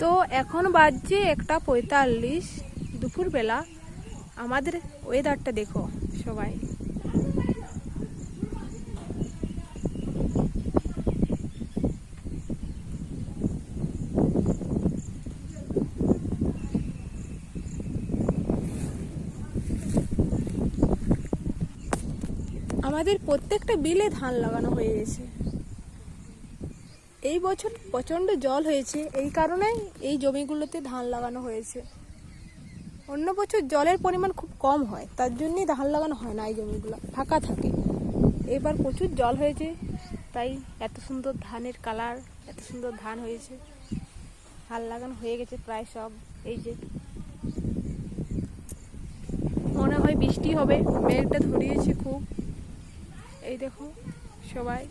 তো এখন বাজছে 1:45 দুপুরবেলা। আমাদের ওয়েদারটা দেখো সবাই। আমাদের প্রত্যেকটা বিলে ধান লাগানো হয়ে গেছে। এই বছর প্রচণ্ড জল হয়েছে, এই কারণে এই জমিগুলোতে ধান লাগানো হয়েছে। অন্য বছর জলের পরিমাণ খুব কম হয়, তার জন্যই ধান লাগানো হয় না, এই জমিগুলো ফাঁকা থাকে। এবার প্রচুর জল হয়েছে, তাই এত সুন্দর ধানের কালার, এত সুন্দর ধান হয়েছে। হাল লাগানো হয়ে গেছে প্রায় সব। এই যে মনে হয় বৃষ্টি হবে, মেঘটা ধরিয়েছে খুব। এই দেখো সবাই।